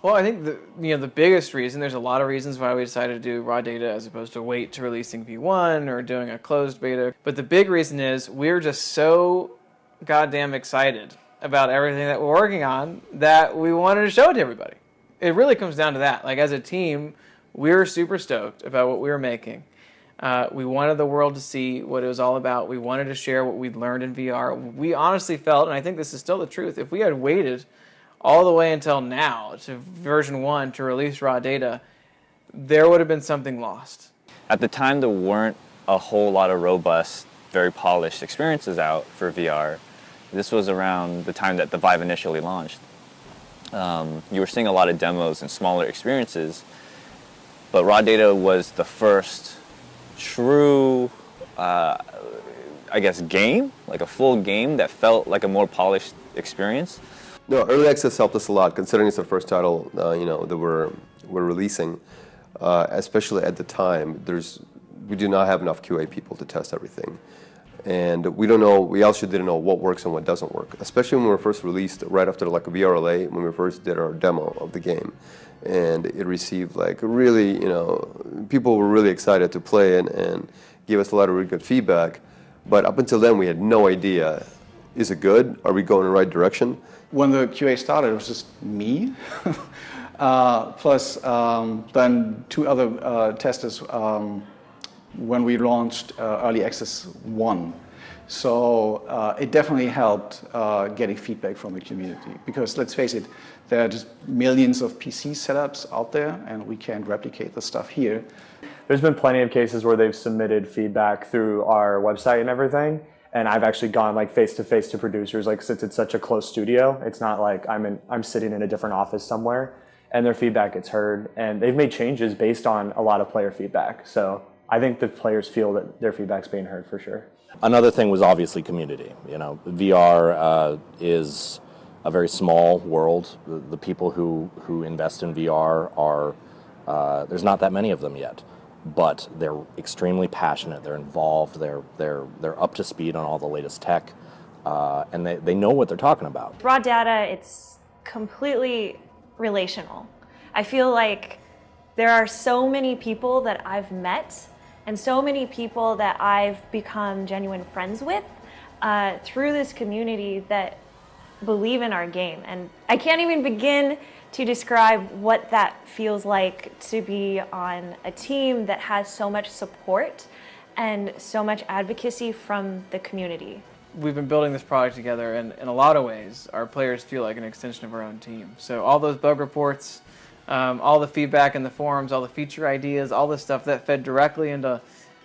Well, I think the biggest reason, there's a lot of reasons why we decided to do raw data as opposed to wait to releasing V1 or doing a closed beta. But the big reason is we're just so goddamn excited about everything that we're working on that we wanted to show it to everybody. It really comes down to that. Like, as a team, we're super stoked about what we were making. We wanted the world to see what it was all about. We wanted to share what we'd learned in VR. We honestly felt, and I think this is still the truth, if we had waited all the way until now to version 1 to release raw data, there would have been something lost. At the time, there weren't a whole lot of robust, very polished experiences out for VR. This was around the time that the Vive initially launched. You were seeing a lot of demos and smaller experiences, but raw data was the first true, I guess, game, like a full game that felt like a more polished experience. No, early access helped us a lot, considering it's the first title that we're releasing. Especially at the time, we do not have enough QA people to test everything, and we also didn't know what works and what doesn't work. Especially when we were first released, right after like a VRLA, when we first did our demo of the game, and it received like really, people were really excited to play it and gave us a lot of really good feedback. But up until then, we had no idea: is it good? Are we going in the right direction? When the QA started, it was just me, plus then 2 other testers when we launched Early Access 1. So it definitely helped getting feedback from the community, because let's face it, there are just millions of PC setups out there, and we can't replicate the stuff here. There's been plenty of cases where they've submitted feedback through our website and everything. And I've actually gone like face to face to producers, like since it's such a close studio, it's not like I'm sitting in a different office somewhere, and their feedback gets heard, and they've made changes based on a lot of player feedback. So I think the players feel that their feedback's being heard for sure. Another thing was obviously community. VR is a very small world. The people who invest in VR are there's not that many of them yet. But they're extremely passionate, they're involved, they're up to speed on all the latest tech, and they know what they're talking about. Raw data, it's completely relational. I feel like there are so many people that I've met and so many people that I've become genuine friends with through this community that believe in our game. And I can't even begin to describe what that feels like to be on a team that has so much support and so much advocacy from the community. We've been building this product together, and in a lot of ways, our players feel like an extension of our own team. So all those bug reports, all the feedback in the forums, all the feature ideas, all this stuff that fed directly into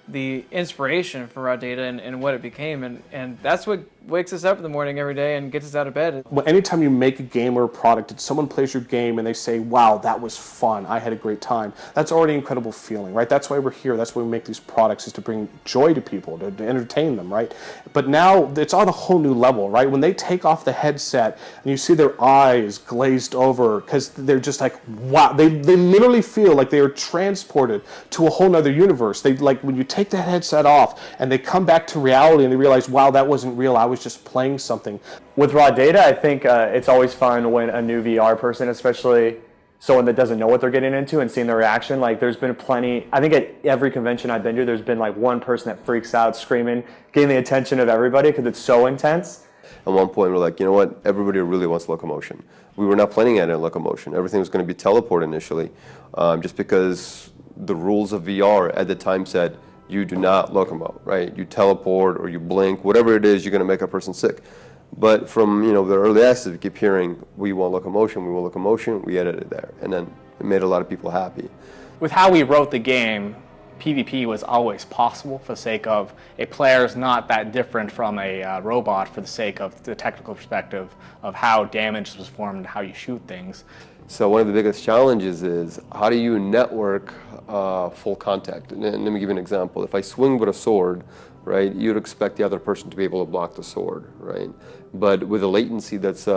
the inspiration for raw data and what it became, and that's what wakes us up in the morning every day and gets us out of bed. Well, anytime you make a game or a product, and someone plays your game and they say, wow, that was fun, I had a great time, that's already an incredible feeling, right? That's why we're here, that's why we make these products, is to bring joy to people, to entertain them, right? But now it's on a whole new level, right? When they take off the headset and you see their eyes glazed over because they're just like, wow, they literally feel like they are transported to a whole nother universe. They, like, when you take that headset off and they come back to reality and they realize, wow, that wasn't real, I was just playing something. With raw data, I think it's always fun when a new VR person, especially someone that doesn't know what they're getting into, and seeing their reaction. Like, there's been plenty, I think at every convention I've been to, there's been like one person that freaks out, screaming, getting the attention of everybody because it's so intense. At one point, we're like, you know what, everybody really wants locomotion. We were not planning on locomotion. Everything was going to be teleport initially, just because the rules of VR at the time said, you do not locomote, right? You teleport or you blink, whatever it is, you're going to make a person sick. But from the early access, we keep hearing, we want locomotion, we edited there. And then it made a lot of people happy. With how we wrote the game, PvP was always possible for the sake of a player's not that different from a robot, for the sake of the technical perspective of how damage was formed and how you shoot things. So one of the biggest challenges is, how do you network full contact? And let me give you an example. If I swing with a sword, right? You'd expect the other person to be able to block the sword, right? But with a latency that's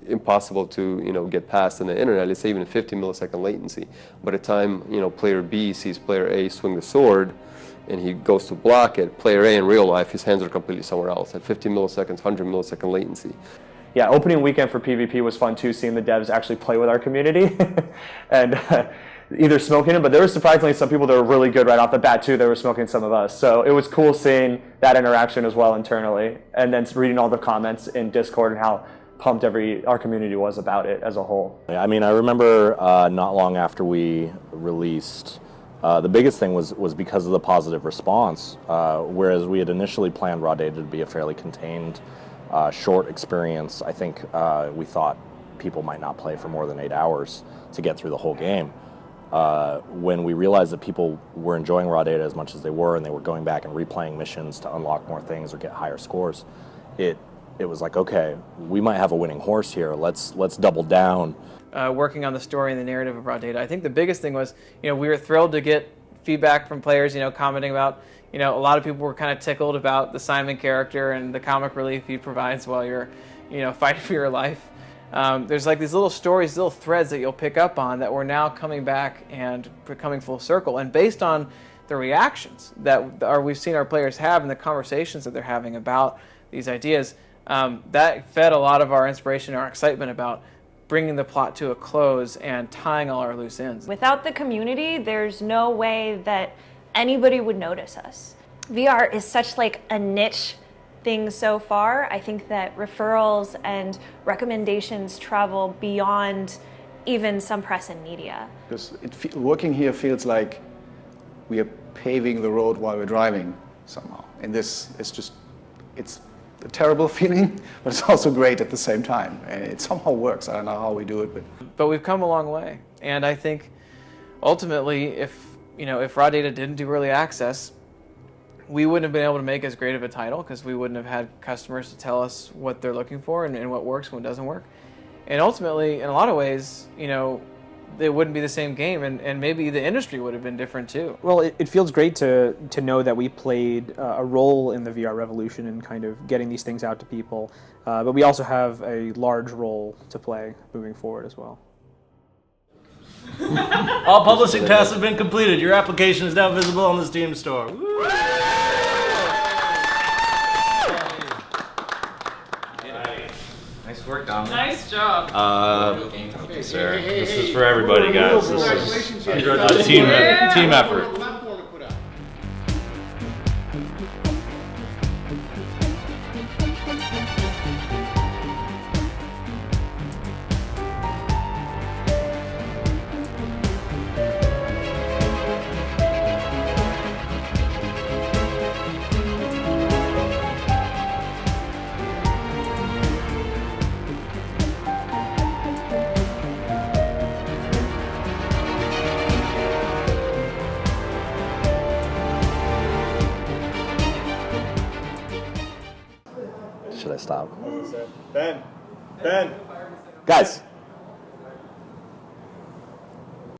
impossible to get past on the internet, let's say even a 50 millisecond latency. By the time player B sees player A swing the sword, and he goes to block it, player A in real life, his hands are completely somewhere else at 50 milliseconds, 100 millisecond latency. Yeah, opening weekend for PvP was fun too, seeing the devs actually play with our community and either smoking it, but there were surprisingly some people that were really good right off the bat too that were smoking some of us. So it was cool seeing that interaction as well internally, and then reading all the comments in Discord and how pumped our community was about it as a whole. I mean, I remember not long after we released, the biggest thing was because of the positive response, whereas we had initially planned Raw Data to be a fairly contained, short experience. I think we thought people might not play for more than 8 hours to get through the whole game. When we realized that people were enjoying Raw Data as much as they were, and they were going back and replaying missions to unlock more things or get higher scores, it was like, okay, we might have a winning horse here. Let's double down. Working on the story and the narrative of Raw Data, I think the biggest thing was, we were thrilled to get feedback from players, commenting about, a lot of people were kind of tickled about the Simon character and the comic relief he provides while you're, fighting for your life. There's like these little stories, little threads that you'll pick up on that we're now coming back and coming full circle. And based on the reactions that we've seen our players have and the conversations that they're having about these ideas, that fed a lot of our inspiration and our excitement about bringing the plot to a close and tying all our loose ends. Without the community, there's no way that anybody would notice us. VR is such like a niche thing so far. I think that referrals and recommendations travel beyond even some press and media. Because working here feels like we are paving the road while we're driving somehow. And this is just, it's a terrible feeling, but it's also great at the same time. And it somehow works. I don't know how we do it, but we've come a long way. And I think ultimately, if Raw Data didn't do early access, we wouldn't have been able to make as great of a title because we wouldn't have had customers to tell us what they're looking for and what works and what doesn't work. And ultimately, in a lot of ways, it wouldn't be the same game, and maybe the industry would have been different too. Well, it feels great to know that we played a role in the VR revolution and kind of getting these things out to people, but we also have a large role to play moving forward as well. All publishing tasks have been completed. Your application is now visible on the Steam store. Woo! Nice work, Dominic. Nice job. Thank you, sir. This is for everybody, guys. This is a team effort. Should I stop? Ben. Guys,